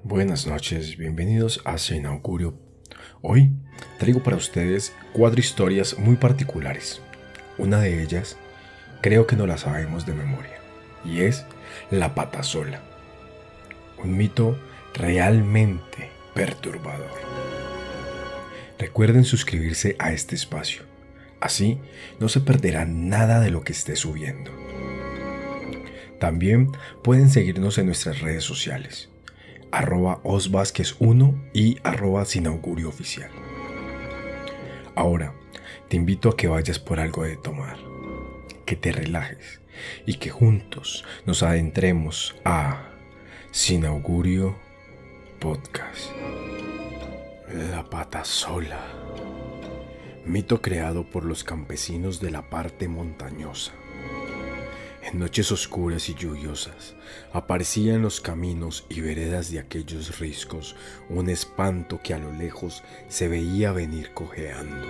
Buenas noches, bienvenidos a Sin Augurio. Hoy traigo para ustedes 4 historias muy particulares. Una de ellas creo que no la sabemos de memoria y es la pata sola. Un mito realmente perturbador. Recuerden suscribirse a este espacio, así no se perderán nada de lo que esté subiendo. También pueden seguirnos en nuestras redes sociales, @osvasquez1 y @sinaugurio_oficial. Ahora, te invito a que vayas por algo de tomar, que te relajes y que juntos nos adentremos a Sin Augurio Podcast. La pata sola. Mito creado por los campesinos de la parte montañosa. En noches oscuras y lluviosas, aparecía en los caminos y veredas de aquellos riscos un espanto que a lo lejos se veía venir cojeando,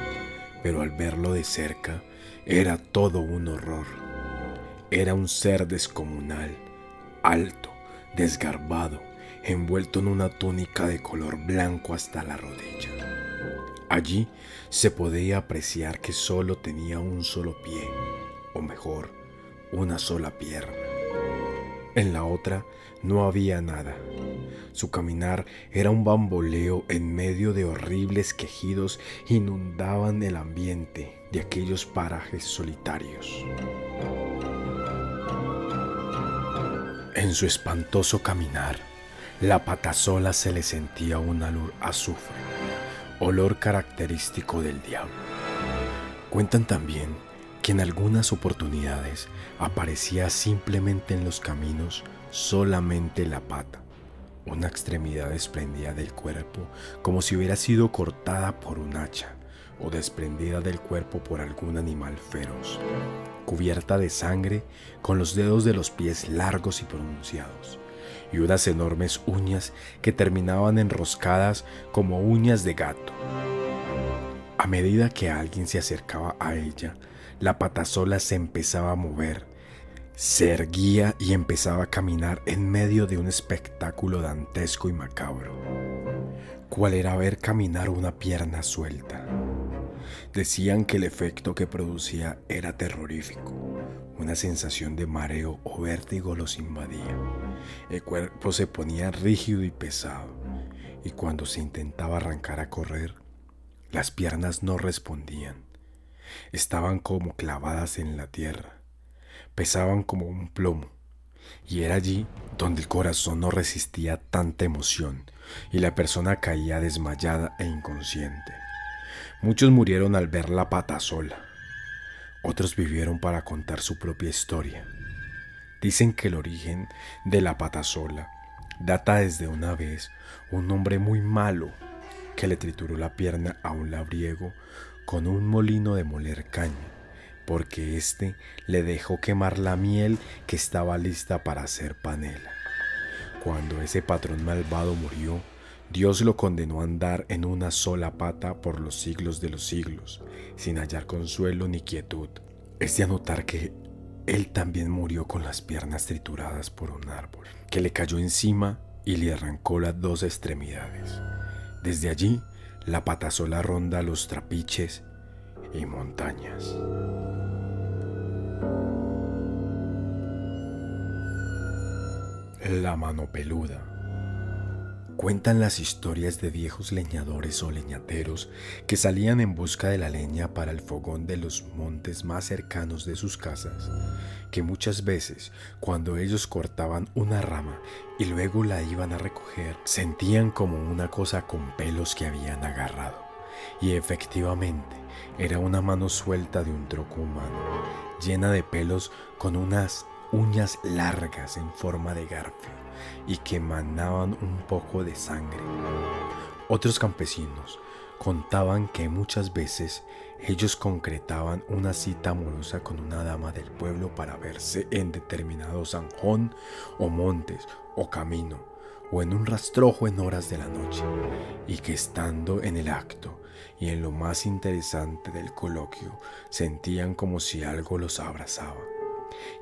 pero al verlo de cerca era todo un horror. Era un ser descomunal, alto, desgarbado, envuelto en una túnica de color blanco hasta la rodilla. Allí se podía apreciar que solo tenía un solo pie, o mejor, una sola pierna. En la otra no había nada. Su caminar era un bamboleo en medio de horribles quejidos inundaban el ambiente de aquellos parajes solitarios. En su espantoso caminar, la pata sola se le sentía un olor a azufre, olor característico del diablo. Cuentan también que en algunas oportunidades aparecía simplemente en los caminos solamente la pata, una extremidad desprendida del cuerpo como si hubiera sido cortada por un hacha o desprendida del cuerpo por algún animal feroz, cubierta de sangre con los dedos de los pies largos y pronunciados y unas enormes uñas que terminaban enroscadas como uñas de gato. A medida que alguien se acercaba a ella, la pata sola se empezaba a mover, se erguía y empezaba a caminar en medio de un espectáculo dantesco y macabro. ¿Cuál era ver caminar una pierna suelta? Decían que el efecto que producía era terrorífico. Una sensación de mareo o vértigo los invadía. El cuerpo se ponía rígido y pesado, y cuando se intentaba arrancar a correr, las piernas no respondían. Estaban como clavadas en la tierra, pesaban como un plomo, y era allí donde el corazón no resistía tanta emoción y la persona caía desmayada e inconsciente. Muchos murieron al ver la pata sola, otros vivieron para contar su propia historia. Dicen que el origen de la pata sola data desde una vez un hombre muy malo que le trituró la pierna a un labriego con un molino de moler caña, porque éste le dejó quemar la miel que estaba lista para hacer panela. Cuando ese patrón malvado murió, Dios lo condenó a andar en una sola pata por los siglos de los siglos, sin hallar consuelo ni quietud. Es de anotar que él también murió con las piernas trituradas por un árbol, que le cayó encima y le arrancó las 2 extremidades. Desde allí, la pata sola ronda los trapiches y montañas. La mano peluda. Cuentan las historias de viejos leñadores o leñateros que salían en busca de la leña para el fogón de los montes más cercanos de sus casas, que muchas veces, cuando ellos cortaban una rama y luego la iban a recoger, sentían como una cosa con pelos que habían agarrado, y efectivamente era una mano suelta de un tronco humano, llena de pelos con unas uñas largas en forma de garfio y que emanaban un poco de sangre. Otros campesinos contaban que muchas veces ellos concretaban una cita amorosa con una dama del pueblo para verse en determinado zanjón o montes o camino o en un rastrojo en horas de la noche, y que estando en el acto y en lo más interesante del coloquio sentían como si algo los abrazaba.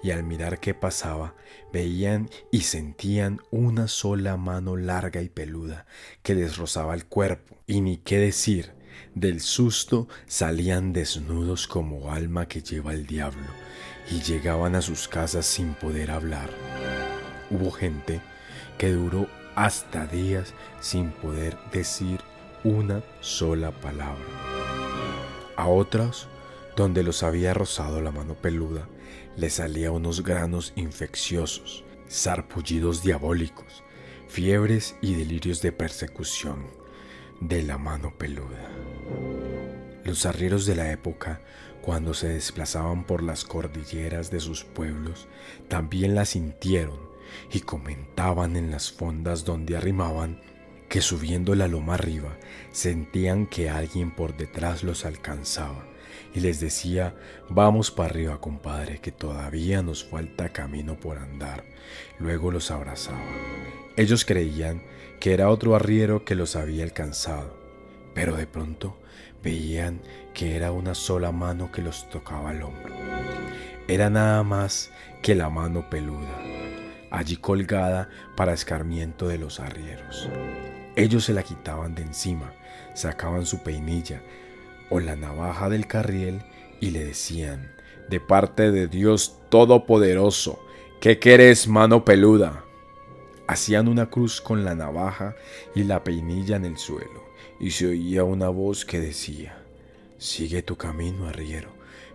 y al mirar qué pasaba, veían y sentían una sola mano larga y peluda que les rozaba el cuerpo, y ni qué decir, del susto salían desnudos como alma que lleva el diablo, y llegaban a sus casas sin poder hablar. Hubo gente que duró hasta días sin poder decir una sola palabra. A otros, donde los había rozado la mano peluda, les salía unos granos infecciosos, sarpullidos diabólicos, fiebres y delirios de persecución de la mano peluda. Los arrieros de la época, cuando se desplazaban por las cordilleras de sus pueblos, también la sintieron y comentaban en las fondas donde arrimaban que subiendo la loma arriba sentían que alguien por detrás los alcanzaba y les decía: vamos para arriba, compadre, que todavía nos falta camino por andar. Luego los abrazaba. Ellos creían que era otro arriero que los había alcanzado, pero de pronto veían que era una sola mano que los tocaba el hombro. Era nada más que la mano peluda, allí colgada para escarmiento de los arrieros. Ellos se la quitaban de encima, sacaban su peinilla o la navaja del carriel y le decían: de parte de Dios Todopoderoso, ¿qué querés, mano peluda? Hacían una cruz con la navaja y la peinilla en el suelo, y se oía una voz que decía: sigue tu camino, arriero,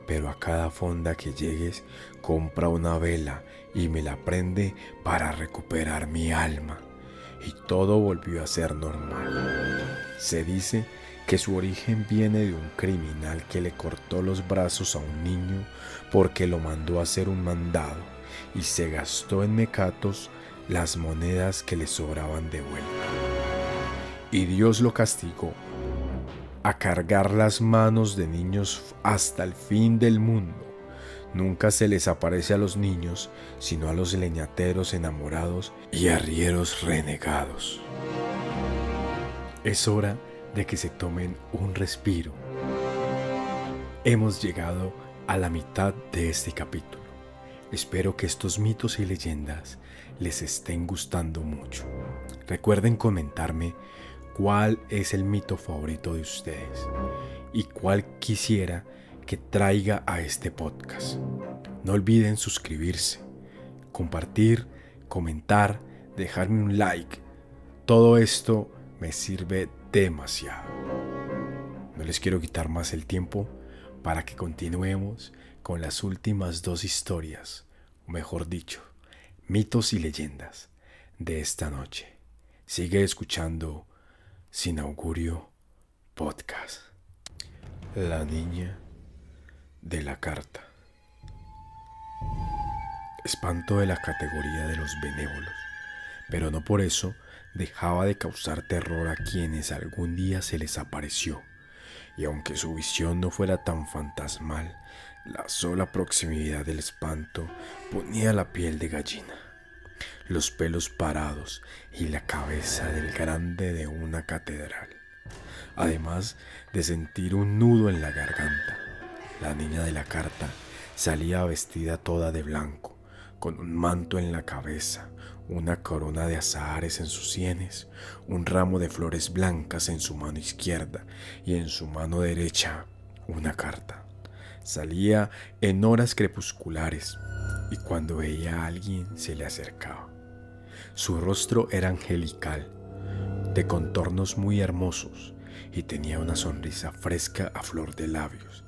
pero a cada fonda que llegues, compra una vela y me la prende para recuperar mi alma. Y todo volvió a ser normal. Se dice que su origen viene de un criminal que le cortó los brazos a un niño porque lo mandó a hacer un mandado y se gastó en mecatos las monedas que le sobraban de vuelta. Y Dios lo castigó a cargar las manos de niños hasta el fin del mundo. Nunca se les aparece a los niños, sino a los leñateros enamorados y arrieros renegados. Es hora de que se tomen un respiro. Hemos llegado a la mitad de este capítulo. Espero que estos mitos y leyendas les estén gustando mucho. Recuerden comentarme cuál es el mito favorito de ustedes y cuál quisiera que traiga a este podcast. No olviden suscribirse, compartir, comentar, dejarme un like. Todo esto me sirve demasiado. No les quiero quitar más el tiempo para que continuemos con las últimas dos historias, o mejor dicho, mitos y leyendas de esta noche. Sigue escuchando Sin Augurio Podcast. La niña de la carta. Espanto de la categoría de los benévolos, pero no por eso dejaba de causar terror a quienes algún día se les apareció, y aunque su visión no fuera tan fantasmal, la sola proximidad del espanto ponía la piel de gallina, los pelos parados y la cabeza del grande de una catedral, además de sentir un nudo en la garganta. La niña de la carta salía vestida toda de blanco, con un manto en la cabeza, una corona de azahares en sus sienes, un ramo de flores blancas en su mano izquierda y en su mano derecha una carta. Salía en horas crepusculares y cuando veía a alguien se le acercaba. Su rostro era angelical, de contornos muy hermosos, y tenía una sonrisa fresca a flor de labios.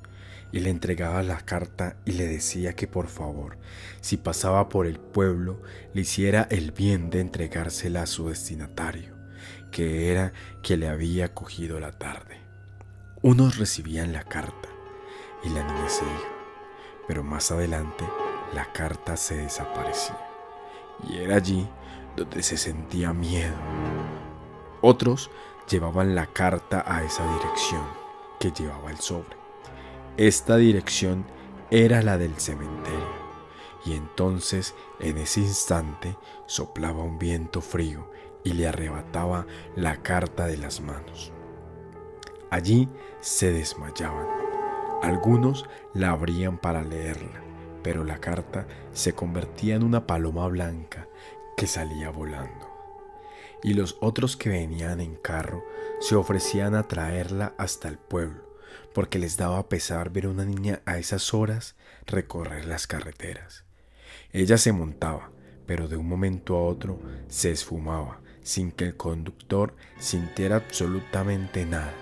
Y le entregaba la carta y le decía que por favor, si pasaba por el pueblo, le hiciera el bien de entregársela a su destinatario, que era quien le había cogido la tarde. Unos recibían la carta y la niña se iba, pero más adelante la carta se desaparecía, y era allí donde se sentía miedo. Otros llevaban la carta a esa dirección que llevaba el sobre. Esta dirección era la del cementerio, y entonces en ese instante soplaba un viento frío y le arrebataba la carta de las manos. Allí se desmayaban. Algunos la abrían para leerla, pero la carta se convertía en una paloma blanca que salía volando. Y los otros que venían en carro se ofrecían a traerla hasta el pueblo, porque les daba pesar ver a una niña a esas horas recorrer las carreteras. Ella se montaba, pero de un momento a otro se esfumaba, sin que el conductor sintiera absolutamente nada,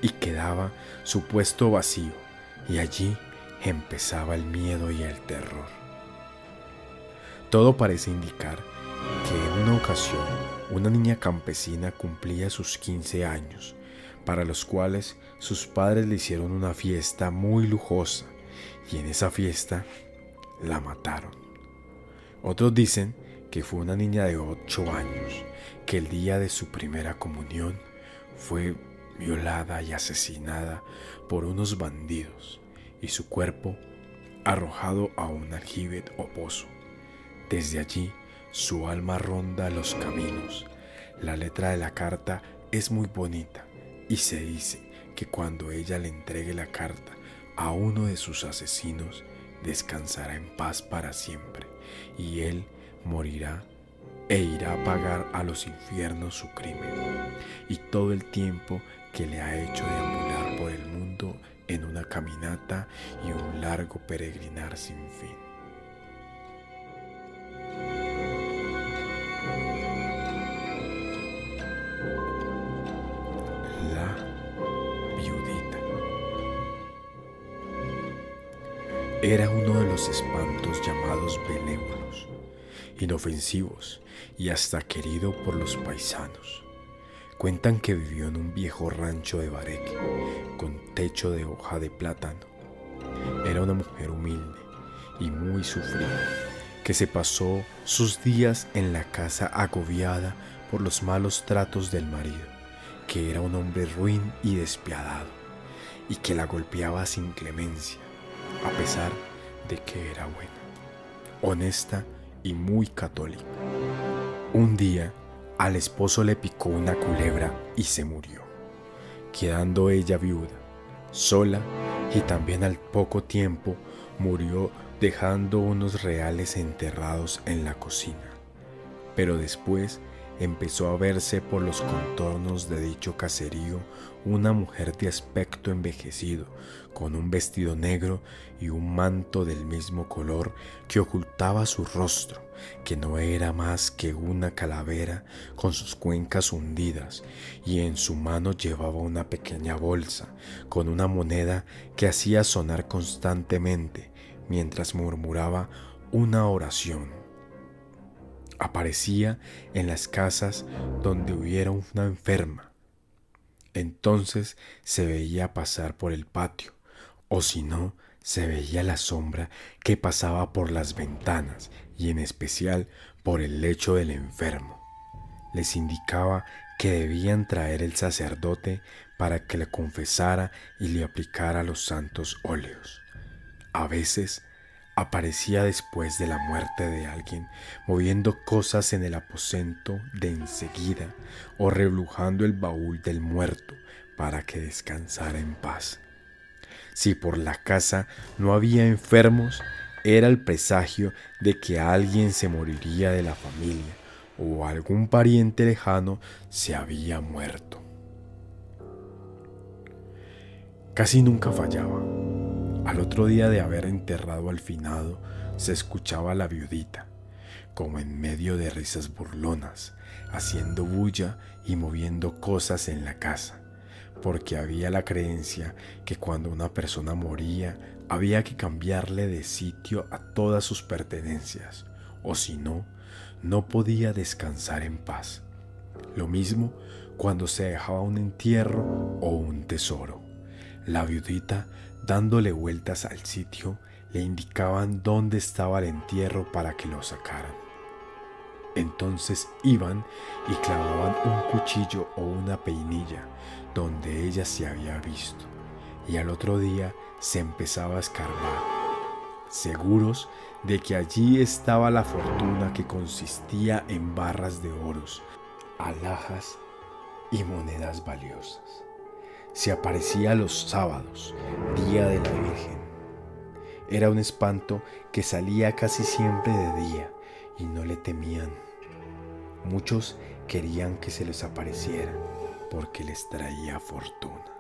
y quedaba su puesto vacío, y allí empezaba el miedo y el terror. Todo parece indicar que en una ocasión una niña campesina cumplía sus 15 años, para los cuales sus padres le hicieron una fiesta muy lujosa, y en esa fiesta la mataron. Otros dicen que fue una niña de 8 años, que el día de su primera comunión fue violada y asesinada por unos bandidos, y su cuerpo arrojado a un aljibe o pozo. Desde allí su alma ronda los caminos. La letra de la carta es muy bonita y se dice que cuando ella le entregue la carta a uno de sus asesinos, descansará en paz para siempre, y él morirá e irá a pagar a los infiernos su crimen y todo el tiempo que le ha hecho deambular por el mundo en una caminata y un largo peregrinar sin fin. La viudita. Era uno de los espantos llamados benévolos, inofensivos y hasta querido por los paisanos. Cuentan que vivió en un viejo rancho de Bareque, con techo de hoja de plátano. Era una mujer humilde y muy sufrida, que se pasó sus días en la casa agobiada por los malos tratos del marido, que era un hombre ruin y despiadado, y que la golpeaba sin clemencia, a pesar de que era buena, honesta y muy católica. Un día, al esposo le picó una culebra y se murió, quedando ella viuda, sola, y también al poco tiempo murió dejando unos reales enterrados en la cocina. Pero después empezó a verse por los contornos de dicho caserío una mujer de aspecto envejecido, con un vestido negro y un manto del mismo color que ocultaba su rostro, que no era más que una calavera con sus cuencas hundidas, y en su mano llevaba una pequeña bolsa con una moneda que hacía sonar constantemente mientras murmuraba una oración. Aparecía en las casas donde hubiera una enferma. Entonces se veía pasar por el patio, o si no, se veía la sombra que pasaba por las ventanas y en especial por el lecho del enfermo. Les indicaba que debían traer el sacerdote para que le confesara y le aplicara los santos óleos. A veces aparecía después de la muerte de alguien, moviendo cosas en el aposento de enseguida o reblujando el baúl del muerto para que descansara en paz. Si por la casa no había enfermos, era el presagio de que alguien se moriría de la familia o algún pariente lejano se había muerto. Casi nunca fallaba. Al otro día de haber enterrado al finado, se escuchaba a la viudita, como en medio de risas burlonas, haciendo bulla y moviendo cosas en la casa, porque había la creencia que cuando una persona moría, había que cambiarle de sitio a todas sus pertenencias, o si no, no podía descansar en paz. Lo mismo cuando se dejaba un entierro o un tesoro. La viudita, dándole vueltas al sitio, le indicaban dónde estaba el entierro para que lo sacaran. Entonces iban y clavaban un cuchillo o una peinilla donde ella se había visto, y al otro día se empezaba a escarbar, seguros de que allí estaba la fortuna, que consistía en barras de oros, alhajas y monedas valiosas. Se aparecía los sábados, día de la Virgen, Era un espanto que salía casi siempre de día y no le temían. Muchos querían que se les apareciera porque les traía fortuna.